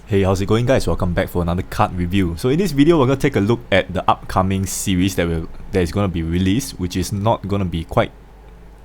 Hey, how's it going, guys? Welcome back for another card review. So in this video, we're going to take a look at the upcoming series that is going to be released, which is not going to be quite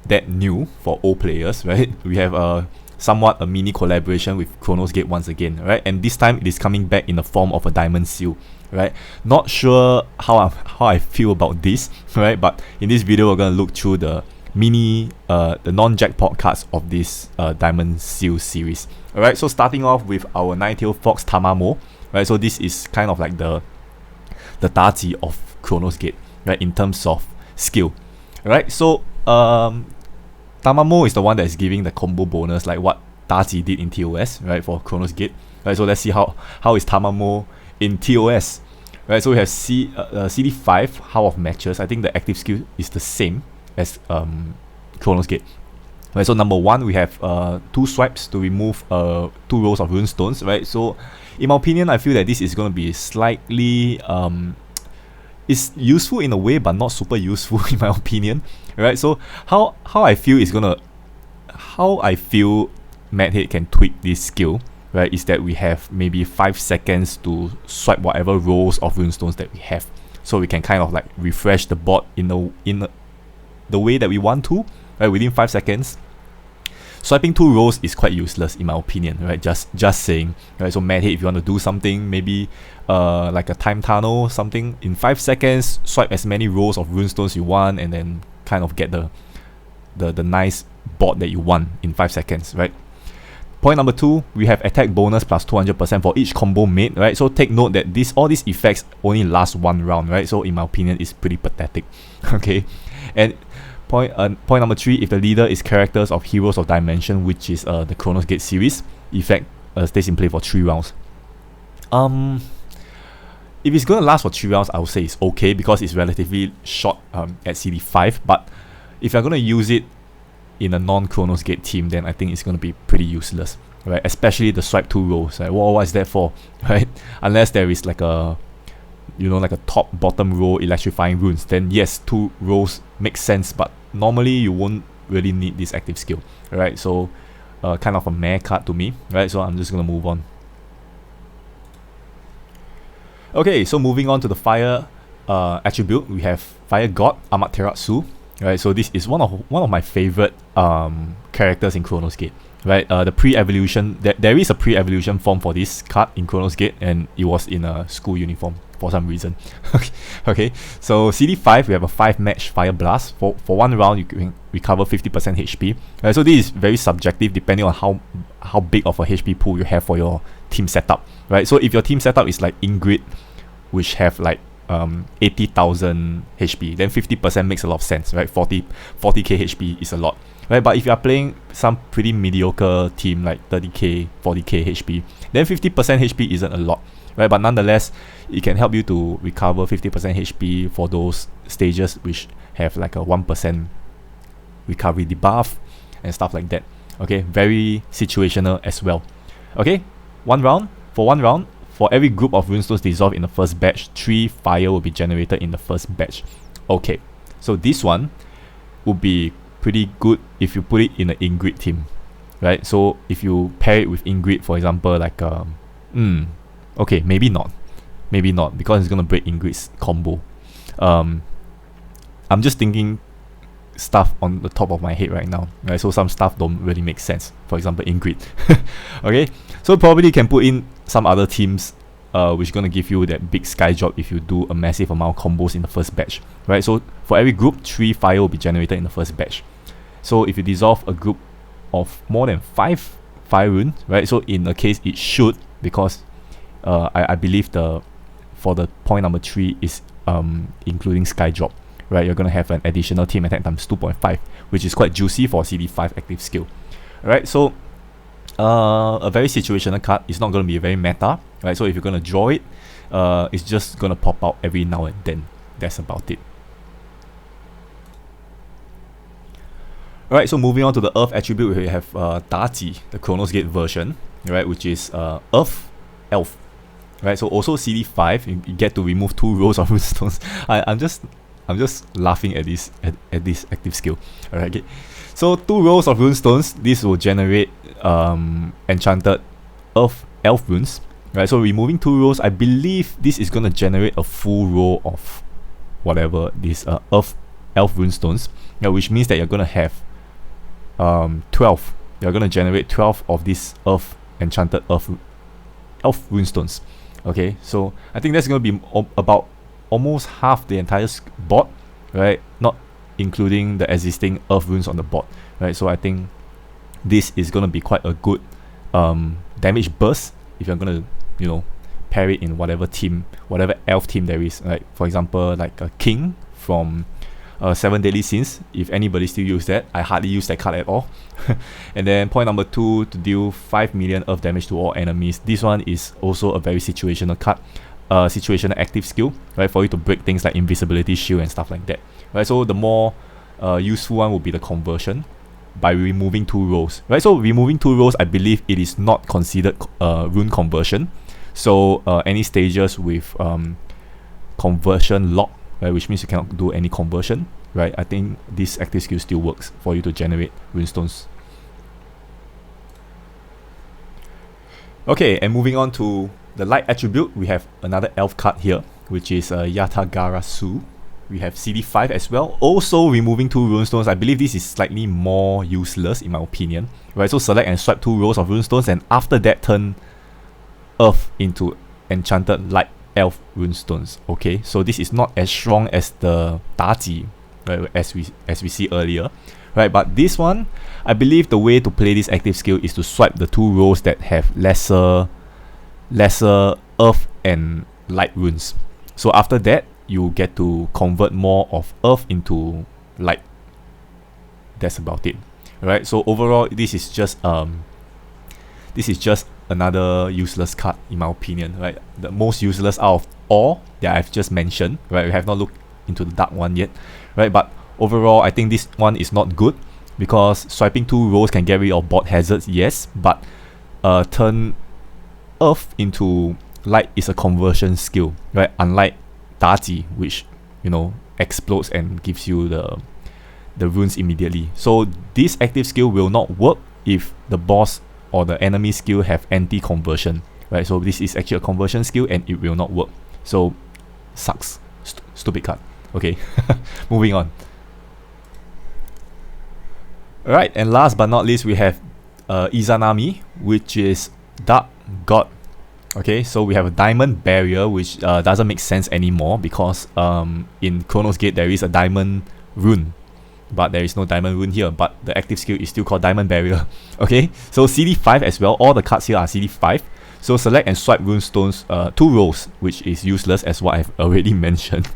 that new for old players, right? We have somewhat a mini collaboration with Chronos Gate once again, right? And this time it is coming back in the form of a diamond seal, right? Not sure how I feel about this, right? But in this video, we're going to look through the the non-jackpot cards of this diamond seal series. Alright, so starting off with our Nine-Tailed Fox Tamamo, right? So this is kind of like the Dazi of Chronos Gate, right? In terms of skill, right? So Tamamo is the one that is giving the combo bonus, like what Dazi did in TOS, right? For Chronos Gate, right? So let's see how is Tamamo in TOS, right? So we have CD5 how of matches. I think the active skill is the same as Chronos Gate. Right, so number one, we have 2 swipes to remove 2 rows of runestones, right? So in my opinion, I feel that this is going to be slightly it's useful in a way, but not super useful in my opinion, right? So how I feel Madhead can tweak this skill, right, is that we have maybe 5 seconds to swipe whatever rows of runestones that we have, so we can kind of like refresh the board in the way that we want to, right, within 5 seconds. Swiping 2 rows is quite useless in my opinion, right? Just saying, right? So Madhead, if you want to do something, maybe like a time tunnel, something in 5 seconds, swipe as many rows of runestones you want, and then kind of get the nice board that you want in 5 seconds, right? Point number 2, we have attack bonus plus 200% for each combo made, right? So take note that all these effects only last 1 round, right? So in my opinion, it's pretty pathetic, okay? And point number 3, if the leader is characters of Heroes of Dimension, which is the Chronos Gate series, effect stays in play for 3 rounds. If it's gonna last for 3 rounds, I would say it's okay because it's relatively short at CD5. But if you're gonna use it in a non-Chronos Gate team, then I think it's gonna be pretty useless, right? Especially the swipe 2 rows. Right? What is that for, right? Unless there is like a like a top bottom row electrifying runes, then yes, 2 rows makes sense, but normally you won't really need this active skill, right? So kind of a meh card to me, right? So I'm just gonna move on. Okay, so moving on to the fire attribute, we have Fire God Amaterasu, right? So this is one of my favorite characters in Chronos Gate, right? The pre-evolution, there is a pre-evolution form for this card in Chronos Gate, and it was in a school uniform for some reason. Okay, so CD5, we have a 5 match Fire Blast. For 1 round, you can recover 50% HP. So this is very subjective depending on how big of a HP pool you have for your team setup, right? So if your team setup is like Ingrid, which have like 80,000 HP, then 50% makes a lot of sense, right? 40k HP is a lot, right? But if you are playing some pretty mediocre team like 30k, 40k HP, then 50% HP isn't a lot, right? But nonetheless, it can help you to recover 50% HP for those stages which have like a 1% recovery debuff and stuff like that. Okay, very situational as well. Okay, 1 round. For 1 round, for every group of runestones dissolved in the first batch, 3 fire will be generated in the first batch. Okay, so this one would be pretty good if you put it in an Ingrid team, right? So if you pair it with Ingrid, for example, like okay, maybe not because it's gonna break Ingrid's combo. I'm just thinking stuff on the top of my head right now, right? So some stuff don't really make sense. For example, Ingrid. Okay, so probably you can put in some other teams which is gonna give you that big sky drop if you do a massive amount of combos in the first batch, right? So for every group, 3 fire will be generated in the first batch. So if you dissolve a group of more than 5 fire runes, right? So in a case it should, because I believe for the point number 3 is including sky drop, right? You're gonna have an additional team attack times 2.5, which is quite juicy for CD5 active skill. Alright, so a very situational card. It's not gonna be very meta, right? So if you're gonna draw it, it's just gonna pop out every now and then. That's about it. Alright, so moving on to the Earth attribute, we have Dazi, the Chronos Gate version, right? Which is Earth Elf, right? So also CD5, you get to remove 2 rows of runestones. I'm just laughing at this active skill. Alright, okay. So 2 rows of runestones. This will generate enchanted elf runes Right, so removing 2 rows, I believe this is gonna generate a full row of whatever these elf runestones, which means that you're gonna have 12. You're gonna generate 12 of these enchanted elf runestones. Okay, so I think that's gonna be about almost half the entire board, right? Not including the existing earth runes on the board, right? So I think this is gonna be quite a good damage burst if you're gonna, you know, pair it in whatever team, whatever elf team there is. Like for example, like a king from 7 Deadly Sins. If anybody still use that, I hardly use that card at all. And then point number 2, to deal 5 million earth damage to all enemies. This one is also a very situational card, situational active skill, right? For you to break things like invisibility, shield, and stuff like that, right? So the more useful one will be the conversion by removing 2 rows, right? So removing 2 rows, I believe it is not considered rune conversion. So any stages with conversion lock, right, which means you cannot do any conversion, right? I think this active skill still works for you to generate runestones. Okay, and moving on to the light attribute, we have another elf card here, which is Yatagarasu. We have CD5 as well, also removing 2 runestones. I believe this is slightly more useless in my opinion, right? So select and swipe 2 rows of runestones, and after that turn earth into enchanted light elf runestones. Okay, so this is not as strong as the Daji, right, as we see earlier, right? But this one, I believe the way to play this active skill is to swipe the 2 rows that have lesser earth and light runes. So after that, you get to convert more of earth into light. That's about it, right? So overall, this is just another useless card in my opinion, right? The most useless out of all that I've just mentioned, right? We have not looked into the dark one yet, right? But overall, I think this one is not good because swiping 2 rows can get rid of board hazards, yes, but turn earth into light is a conversion skill, right? Unlike Daji, which, you know, explodes and gives you the runes immediately. So this active skill will not work if the boss or the enemy skill have anti-conversion, right? So this is actually a conversion skill and it will not work. So sucks. Stupid card. Okay, moving on. Alright, and last but not least, we have Izanami, which is Dark God. Okay, so we have a diamond barrier, which doesn't make sense anymore because in Chronos Gate there is a diamond rune, but there is no diamond rune here, but the active skill is still called diamond barrier. Okay, so CD5 as well, all the cards here are CD5. So select and swipe runestones 2 rows, which is useless as what I've already mentioned.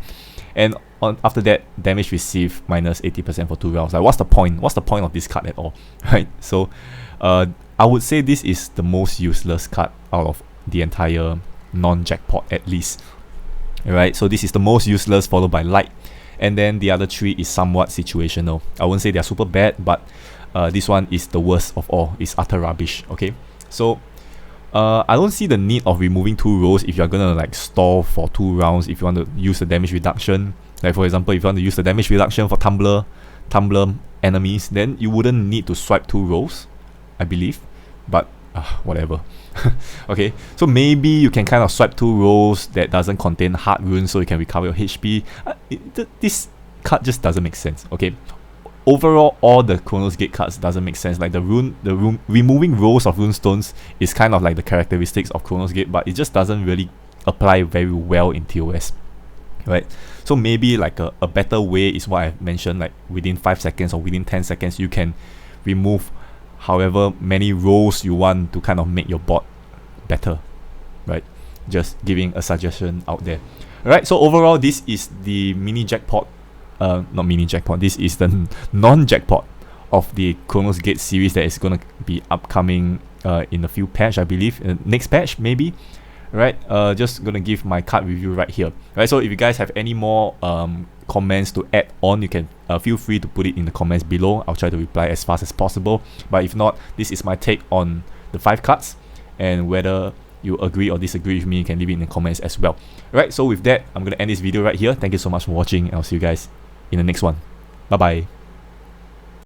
And after that, damage received minus 80% for 2 rounds. Like, what's the point? What's the point of this card at all? Right? So I would say this is the most useless card out of the entire non-jackpot, at least. Alright, so this is the most useless, followed by light, and then the other 3 is somewhat situational. I wouldn't say they're super bad, but this one is the worst of all. It's utter rubbish. Okay, so I don't see the need of removing 2 rows if you're gonna like stall for 2 rounds. If you want to use the damage reduction, like for example, if you want to use the damage reduction for tumbler enemies, then you wouldn't need to swipe 2 rows, I believe. But whatever. Okay, so maybe you can kind of swipe 2 rows that doesn't contain hard runes so you can recover your HP. This card just doesn't make sense. Okay, overall, all the Chronos Gate cards doesn't make sense. Like the removing rows of runestones is kind of like the characteristics of Chronos Gate, but it just doesn't really apply very well in TOS, right? So maybe like a better way is what I mentioned, like within 5 seconds or within 10 seconds you can remove however many rows you want to kind of make your board better, right? Just giving a suggestion out there. Alright, so overall this is the mini jackpot, not mini jackpot, this is the non-jackpot of the Chronos Gate series that is gonna be upcoming in a few patch, I believe, next patch maybe. Right, just gonna give my card review right here. Right, so if you guys have any more comments to add on, you can feel free to put it in the comments below. I'll try to reply as fast as possible. But if not, this is my take on the 5 cards, and whether you agree or disagree with me, you can leave it in the comments as well. Alright, so with that, I'm gonna end this video right here. Thank you so much for watching, and I'll see you guys in the next one. Bye bye.